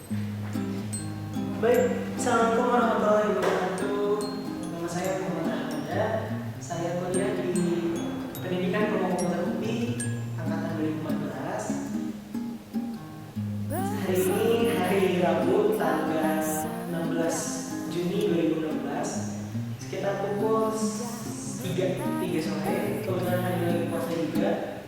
Baik, Assalamualaikum warahmatullahi wabarakatuh. Nama saya Muhammad Ahmada. Saya kuliah di Pendidikan Ilmu Komputer UPI angkatan 2014. Hari ini hari Rabu tanggal 16 Juni 2016 sekitar pukul 3 sore. Kebetulan hari lagi puasa juga.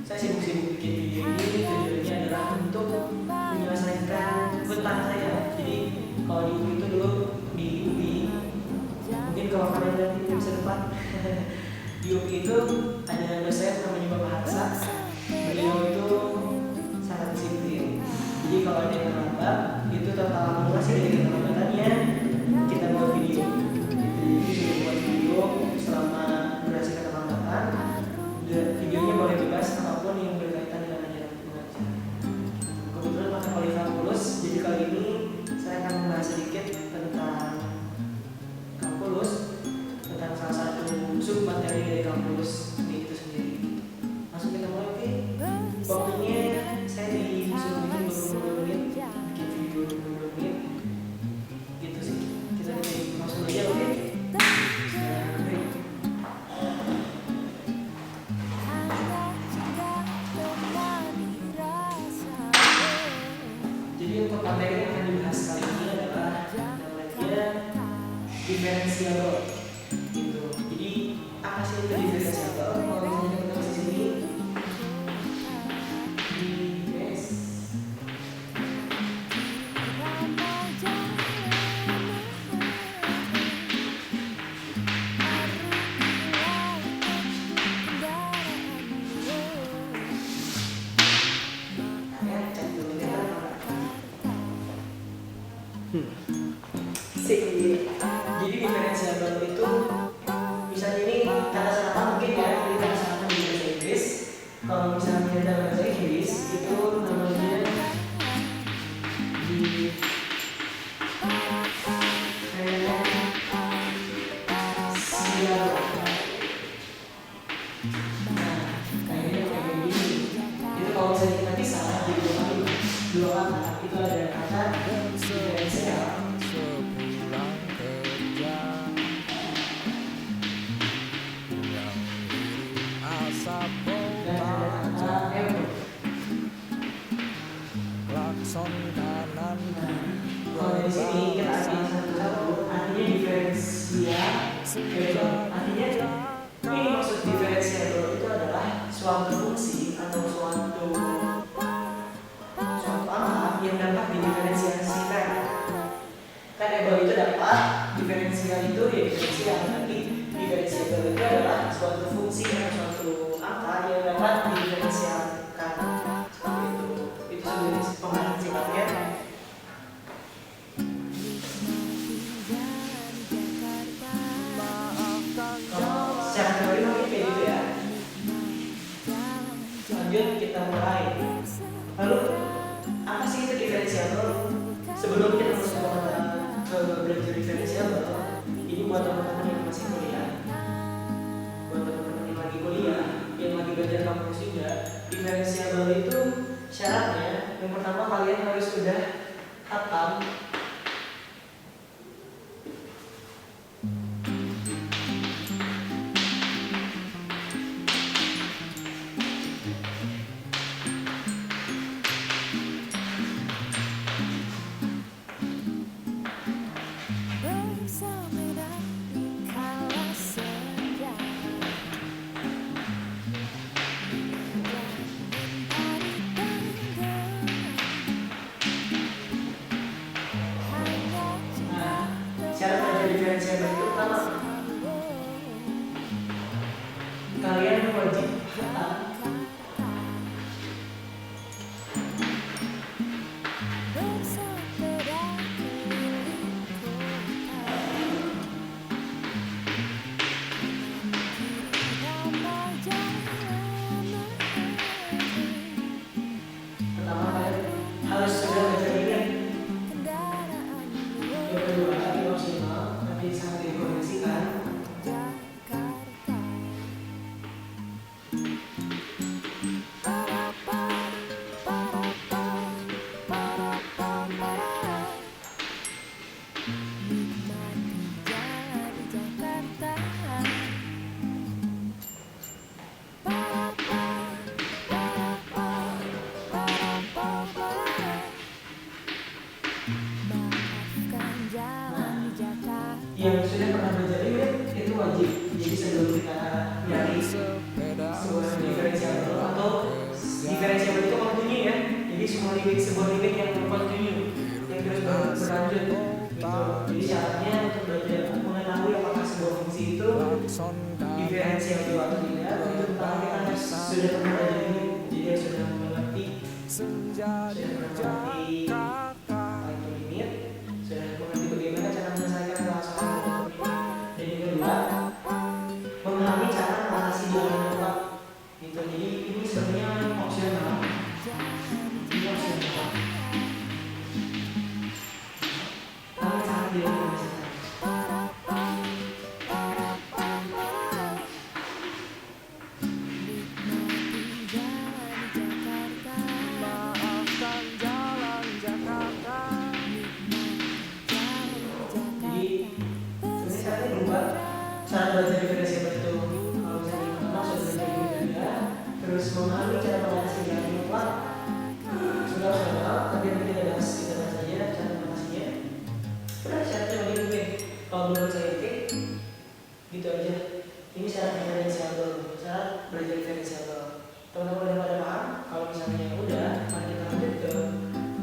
Saya sibuk-sibuk bikin video ini. Tujuannya adalah untuk menyelesaikan hutang saya. Jadi kalau di UI itu dulu di UI, mungkin kalau kalian lihat di bisa depan di UI itu ada dosen namanya Bapak Harsa. Beliau itu sangat disiplin. Jadi kalau ada yang terlambat itu total akumulasi dari keterlambatannya kita buat video. Jadi sudah buat video selama durasi keterlambatan. Videonya boleh bebas apapun yang berkaitan dengan ajaran pengajar. Kebetulan mata kuliah kalkulus, jadi kali ini saya akan membahas sedikit tentang kalkulus, tentang salah satu sub materi dari kalkulus itu sendiri. Langsung kita mulai, oke? Waktunya saya disuruh bikin 20 menit, bikin video 20 menit, gitu sih. Kita langsung aja, oke? Jadi untuk materi yang akan dibahas kali ini adalah namanya diferensiabel. Gitu. Jadi apa sih itu diferensiabel? Kalau misalnya kita di sini jadi diferensiabel itu misalnya ini kata-kata mungkin ya ini kata-kata di bahasa Inggris. Kalau misalnya dalam bahasa Inggris itu namanya diferensiabel. Nah, kayaknya kayak gini. Itu kalau misalnya kita pisah jadi dua kata itu ada kata diferensial. Kalau dari sini kita artinya satu-satu, artinya diferensiabel. Artinya ini maksud diferensiabel itu adalah suatu fungsi atau suatu angka yang dapat didiferensiasikan. Kan able itu dapat, diferensial itu ya diferensial. Nanti diferensiabel itu adalah suatu fungsi atau suatu angka yang dapat didiferensialkan. Seperti itu. Itu sebenarnya pemahaman singkatnya. Secara teori mungkin kayak gitu ya. Lanjut kita mulai. Lalu apa sih itu diferensiabel? Sebelum kita masuk ke belajar diferensiabel, ini buat teman-teman yang masih kuliah, buat teman-teman yang lagi kuliah, yang lagi belajar kalkulus juga, diferensiabel itu syaratnya yang pertama kalian harus sudah hafal yang sudah pernah belajar limit itu wajib. Jadi sebelum kita nyari sebuah diferensiabel atau diferensiabel itu kontinu ya. Jadi semua sebuah limit yang kontinu yang terus berlanjut gitu. Jadi syaratnya untuk belajar mengetahui apakah sebuah fungsi itu diferensiabel atau tidak, itu pertama kita harus sudah pernah belajar limit. Jadi harus sudah mengerti limit, sudah mengerti bagaimana cara menyelesaikan masalah limit. Dan yang kedua, memahami cara mengatasi bilangan mutlak gitu. Jadi ini sebenarnya opsional. Ini opsional. Tapi sangat direkomendasikan. Cara belajar diferensiabel itu kalau misalnya masuk belajar juga, terus memahami cara mengatasi bilangan mutlak sudah opsional, tapi nanti kita bahas saja cara mengatasinya. Udah syaratnya begini, kalau menurut saya gitu aja. Ini syarat diferensiabel, syarat belajar diferensiabel. Teman-teman udah pada paham? Kalau misalnya udah, mari kita lanjut ke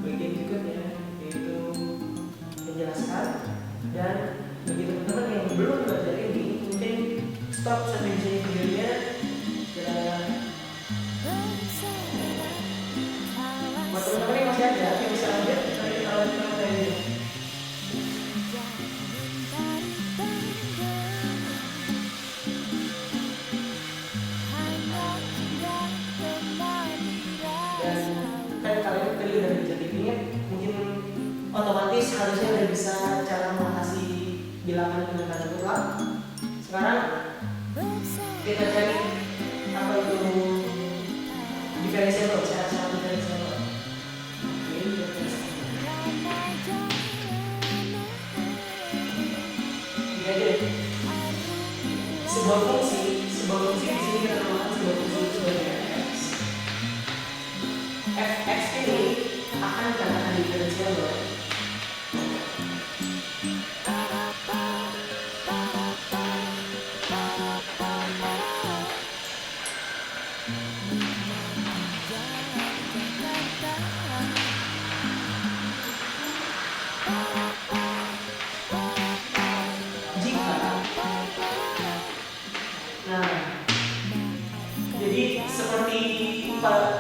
bagian berikutnya, yaitu menjelaskan. Dan bagi teman-teman yang belum belajar ini, mungkin stop sampai di sini videonya. Buat teman-teman yang masih ada, yang bisa lanjut, mari kita lanjut ke ini. Dan kan kalian tadi udah belajar ini, mungkin otomatis harusnya udah bisa cara mengatasi bilangan dengan tanda mutlak. Sekarang kita cari apa itu diferensiabel, cara diferensiabel. Jadi sebuah fungsi di sini kita namakan sebuah fungsi sebagai fx. Fx ini akan dikatakan diferensiabel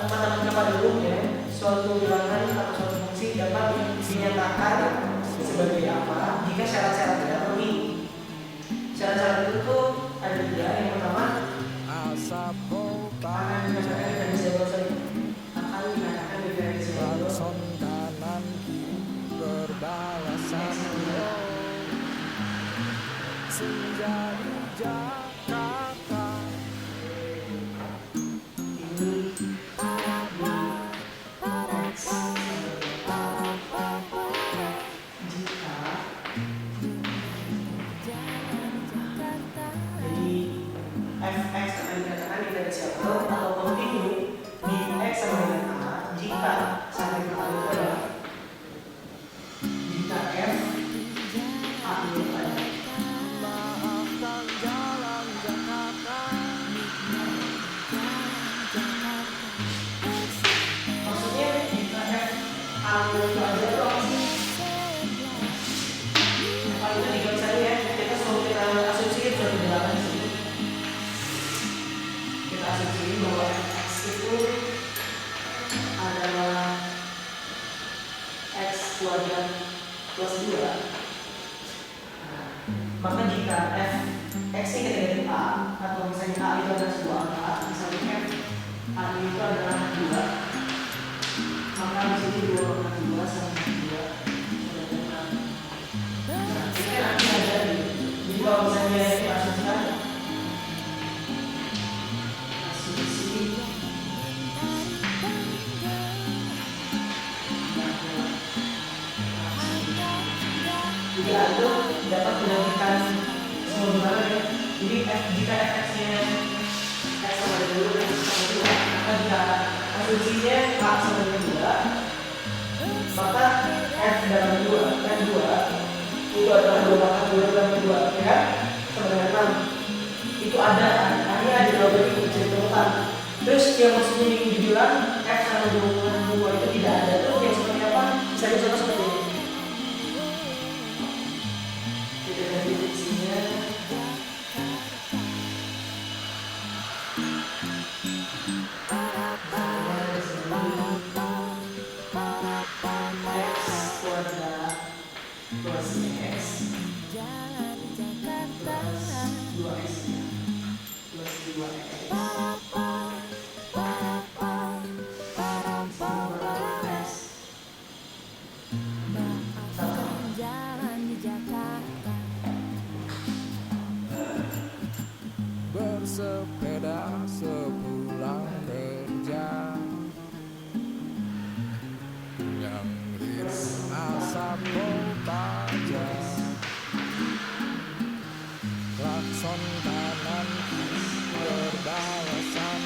matematika pada umumnya, suatu bilangan atau suatu fungsi dapat dinyatakan sebagai apa jika syarat-syaratnya terpenuhi. Syarat-syarat itu ada tiga. Yang pertama, akan dikatakan diferensiabel. Fx akan dikatakan diferensiabel atau kontinu di x sama dengan a jika sampai ke a itu adalah jika f a itu adalah maksudnya jika f a itu ada itu apa sih? Kalau itu di garis ya, kita asumsikan sudah dijelaskan di sini. Kita asumsikan bahwa fx itu adalah x kuadrat plus 2. Maka jika fx ini kita ganti a, atau misalnya a itu adalah sebuah angka, misalnya f a itu adalah 2, maka di sini 2 sama 2 ini kan nanti ada jadi kalau misalnya diasumsikan jadi itu dapat menjadikan semua bilangan ya. Jadi jika fx-nya x sama dengan 2 dan x sama 2, maka jika asumsinya a sama dengan 2, maka f dalam 2 itu adalah 2 pangkat 2 dalam 2 ada, artinya ada dua berarti bisa ditemukan. Terus yang maksudnya yang dibilang f sama 2 itu tidak ada tuh yang seperti apa? Bisa dicontoh seperti ini. Kita ganti diksinya. Bersepeda sepulang kerja, yang hidup asap baja, klakson kanan berbalasan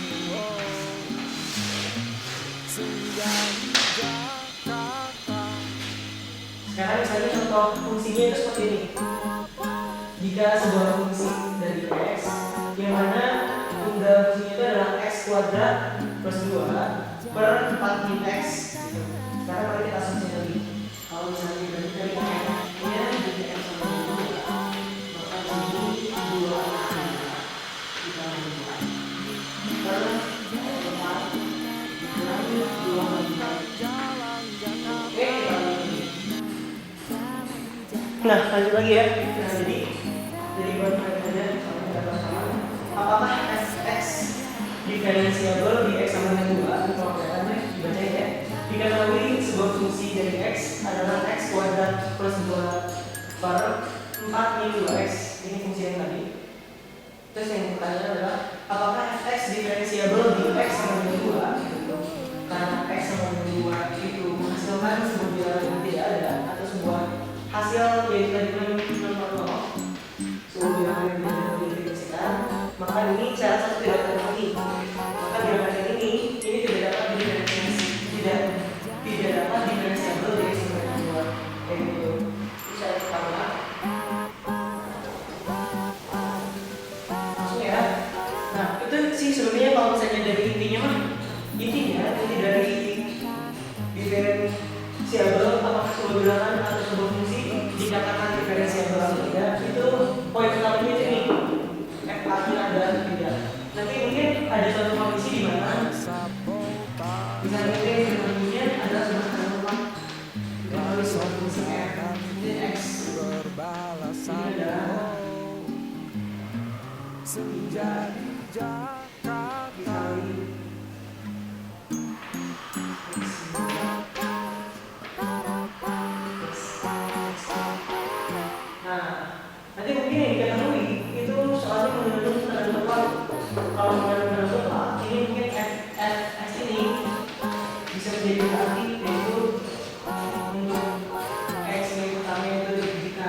senja di Jakarta. Sekarang misalnya contoh fungsinya itu seperti ini. Jika sebuah fungsi dari x yang mana tunggal fungsinya itu adalah x kuadrat plus 2 per 4 min x gitu. Sekarang mari kita asumsi lagi. Kalau misalnya dibagi dari n-nya jadi x sama 2, maka ini 2 kita mulai per 4 dikurangi 2 min x. Oke, kita lagi. Nah, lanjut lagi ya. Nah, jadi buat aja apakah fx diferensiabel di x sama dengan 2? Kalau kelihatannya dibaca ya. Diketahui sebuah fungsi dari x adalah x kuadrat plus 2 per 4 min 2x. Ini fungsi yang tadi. Terus yang pertanyaan adalah apakah fx diferensiabel di x sama dengan 2? Karena x sama dengan 2 itu menghasilkan sebuah bilangan yang tidak ada atau sebuah hasil yaitu tadi maka ini cara satu tidak terpenuhi. Maka bilangan ini tidak dapat diferensiabel dari sumber kedua. Kayak gitu. Itu cara pertama. Langsung ya. Nah itu sih sebenarnya kalau misalnya dari inti dari diferensiabel apakah sebuah bilangan atau sebuah fungsi dikatakan diferensiabel atau tidak, itu poin utamanya itu nih. Artinya ada atau tidak. Nanti mungkin ada suatu kondisi di mana misalnya ini adalah sebuah tempat lalu suatu fungsi f ini x ini adalah senja di Jakarta dikali nanti mungkin yang diketahui itu soalnya mengandung tanda waktu. Kalau mengandung tanda waktu, ini mungkin f ini bisa menjadi berarti yaitu untuk x yang pertama itu jika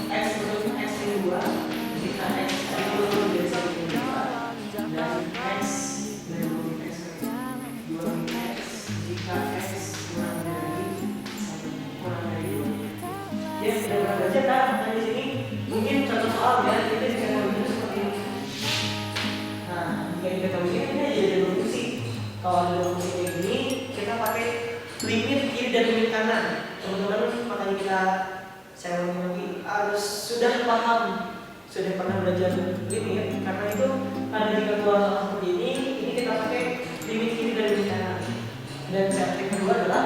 x untuk x yang 2 jika x itu menjadi 1,2 dan x dari x 2 x jika x kurang dari 2. Ya sudah pernah belajar kan? Di sini mungkin contoh soal ya kita diketahui seperti ini. Nah jika diketahui ini jadi dua fungsi. Kalau ada dua fungsi kayak gini kita pakai limit kiri dan limit kanan. Teman-teman makanya saya ulangi lagi harus sudah paham, sudah pernah belajar limit karena itu ada di ketua seperti ini kita pakai limit kiri dan limit kanan. Dan cara yang kedua adalah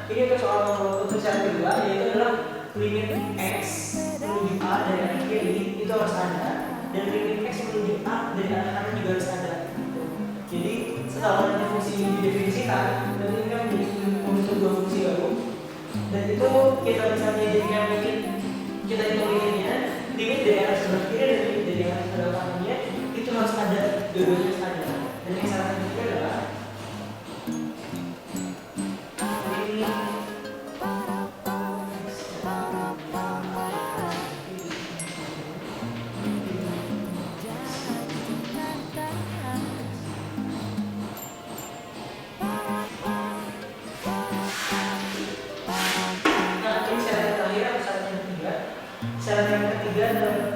ini untuk cara kedua yaitu adalah limit x menuju a dari arah kiri itu harus ada dan limit x menuju a dari arah kanan juga harus ada. Jadi setelah nanti fungsi ini didefinisikan nanti kan membentuk dua fungsi baru dan itu kita bisa menjadikan limit hitung limitnya limit dari arah sebelah kiri dan limit dari arah sebelah kanannya itu harus ada.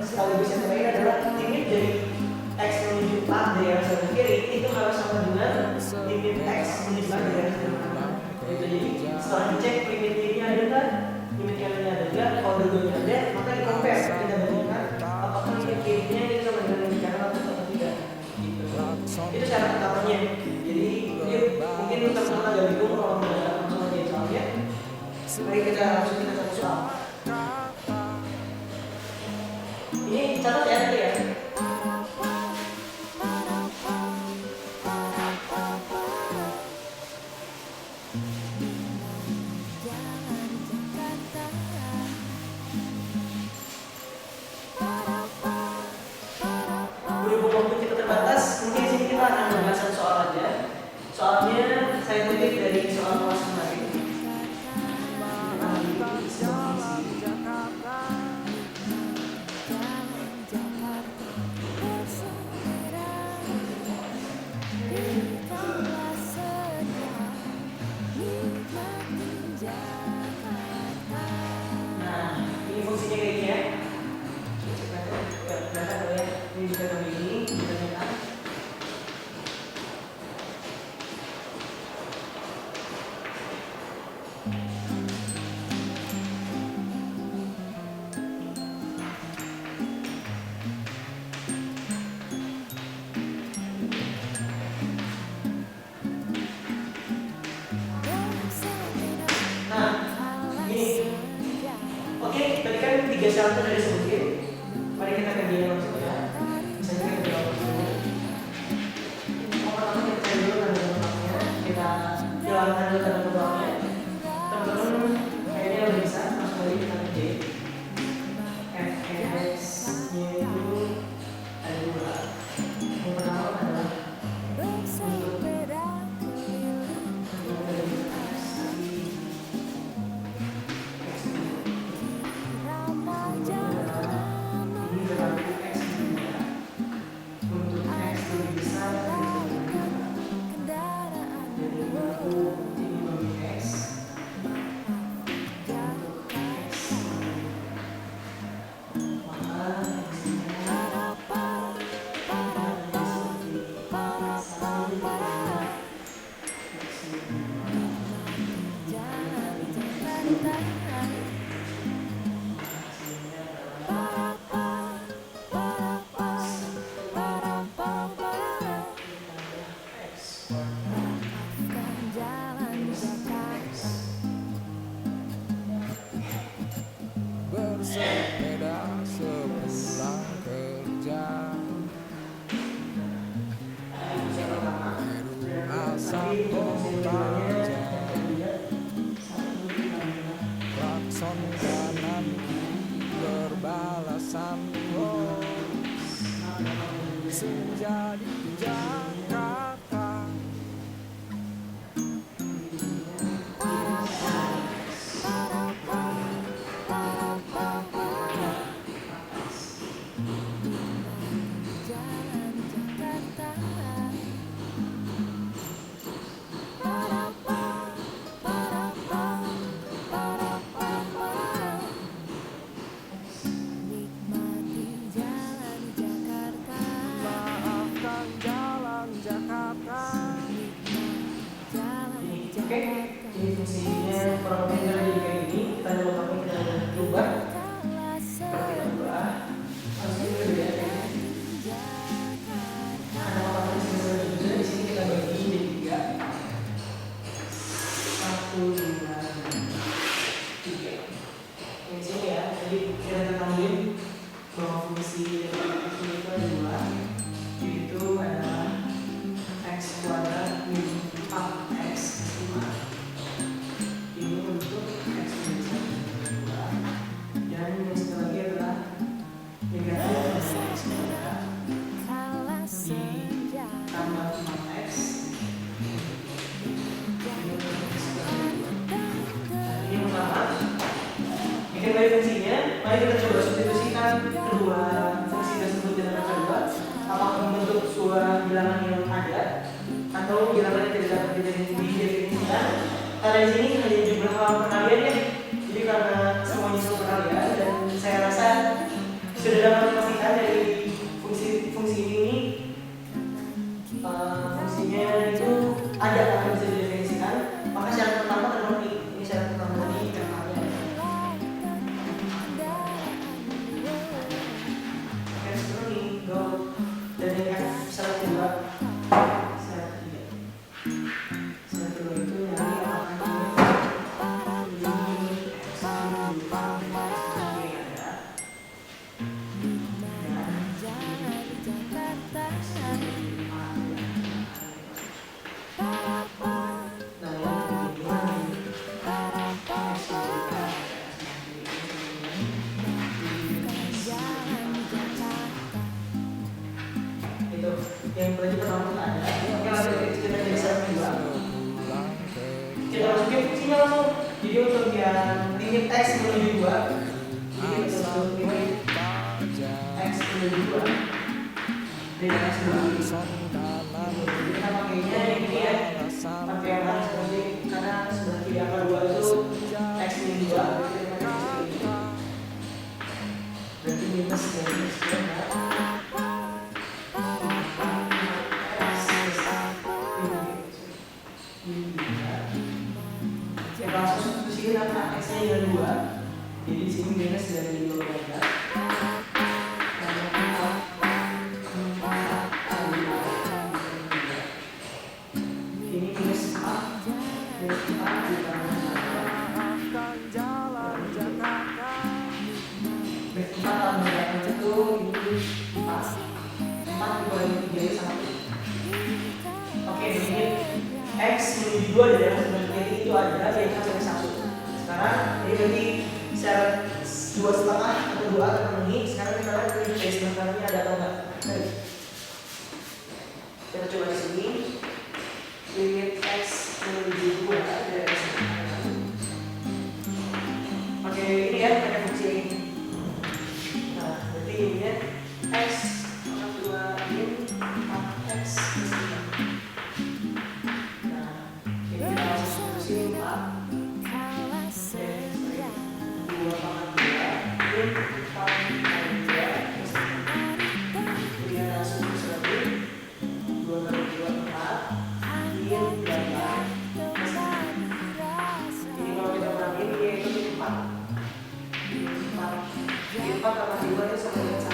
sekaligus yang terakhir adalah limit dari X menuju 4 dari arah sebelah kiri itu harus sama dengan limit X menuju 4 dari arah sebelah kanan. Gitu. Jadi setelah dicek limit ini ada kan, limit kanannya ada enggak, kalau dua-duanya ada maka di compare, kita bandingkan apakah limit kirinya itu sama dengan limit kanan atau tidak. Gitu. Itu cara pertamanya. Jadi mungkin teman-teman agak bingung kalau nggak langsung aja soalnya. Mari kita langsung kita satu soal. Ini catat ya nanti ya. Berhubung waktu kita terbatas, mungkin sini kita akan membahas soal aja. Soalnya saya kutip dari soal kelas kemarin. Nah, ini fungsinya kayak gini ya. Berangkat dulu ya. Ini juga begini, kita lihat. Nah, ini. Oke, tadi kan 3 syarat sudah disebutin. Mari kita kerjain langsung ya. Misalnya kita jawab dulu. Yang pertama kita cari dulu tanda tebaknya. Kita hilangkan dulu tanda tebaknya. Teman-teman kayaknya udah bisa. Langsung aja kita kerjain. Fx-nya itu ada 2. Yang pertama adalah untuk bersepeda sepulang kerja, biru asap baja, klakson kanan berbalasan los, senja di Jakarta. Oke, ini fungsinya kurang lebih jadi kayak gini. Kita coba pakai, kita rubah. Kita rubah. Langsung kita lihat ya. Ada apa-apa di sini juga. Di sini kita bagi jadi 3. 1, 2, 3. Yang sini ya. Jadi kita ketahuin bahwa fungsi ini itu ada 2. Yaitu adalah x kuadrat min 4x 5. Ini untuk x kuadrat 2. Dan yang satu lagi adalah negatif dari x kuadrat ditambah 4x. Ini untuk x kuadrat 2. Ini yang pertama. Ini dari fungsinya. Mari kita coba substitusikan kedua fungsi tersebut dengan kedua. Apakah membentuk sebuah bilangan yang ada atau bilangan yang tidak dapat didefinisikan? Karena di sini hanya jumlah perkalian ya. Jadi karena semuanya sama perkalian dan saya rasa Itu yang berarti pertama ada. Oke, langsung kita dari step 2. Kita masukin fungsinya langsung. Jadi untuk yang limit x menuju 2, jadi untuk limit x menuju 2 dari x menuju 2, jadi kita pakainya ini ya, pakai yang harus seperti karena sebelah kiri angka 2 itu x menuju 2, jadi kita pakai ini. Berarti minus dari minus 2 ya. Langsung substitusi karena x-nya dengan 2, jadi di sini minus dari 2 kuadrat. Ini minus 4 ditambah 4 tambah itu ini 4 dikurangi 3 itu 1. Oke, ini x menuju 2 dari yang sebelah kiri itu ada di angka sampai 1. Sekarang ini berarti syarat 2,5 atau 2 terpenuhi. Sekarang kita lihat dari sebelah kanannya ada atau enggak. Kita coba di sini limit x menuju 2 dari x. Oke, ini ya pakai fungsi ini. Nah, berarti ini ya x akan 2 min 4x plus 3. Nah, ini kita langsung substitusi 4. Oke, 2 pangkat 2 min 4 kali 2 plus 3. Jadi kita langsung substitusi 2 kali 2 4 min 8 plus 3. Ini kalau kita kurangin ini yaitu 4. 4 tambah 2 itu sama dengan 1.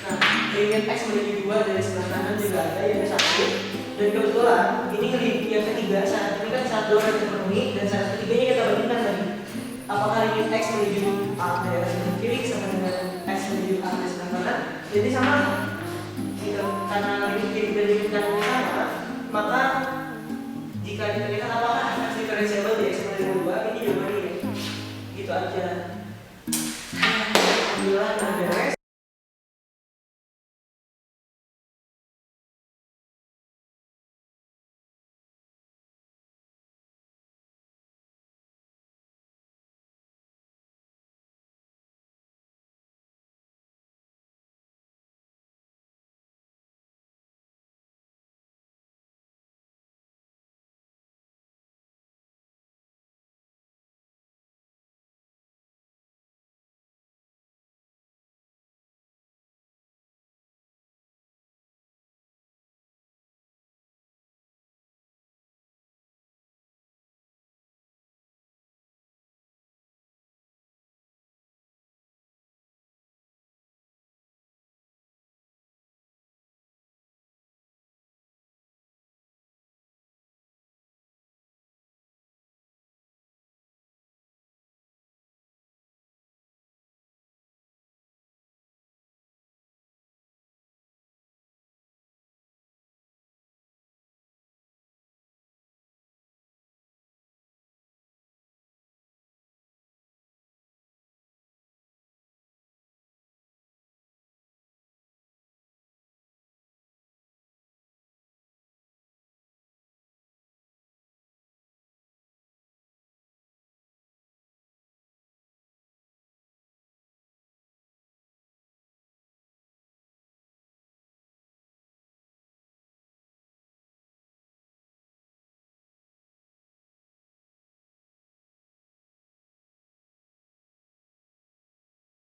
Nah, limit x menuju 2 dari sebelah kanan juga ada yaitu 1. Dan kebetulan ini yang ketiga, syarat ini kan syarat 2 harus terpenuhi dan syarat ketiganya kita bandingkan tadi. Apakah limit x menuju a dari arah sebelah kiri sama dengan x menuju a dari sebelah kanan? Jadi sama. Gitu. Karena limit kiri dan limit kanan sama, maka jika ditanyakan apakah x diferensiable di x menuju 2, ini jawabannya gitu aja. Alhamdulillah.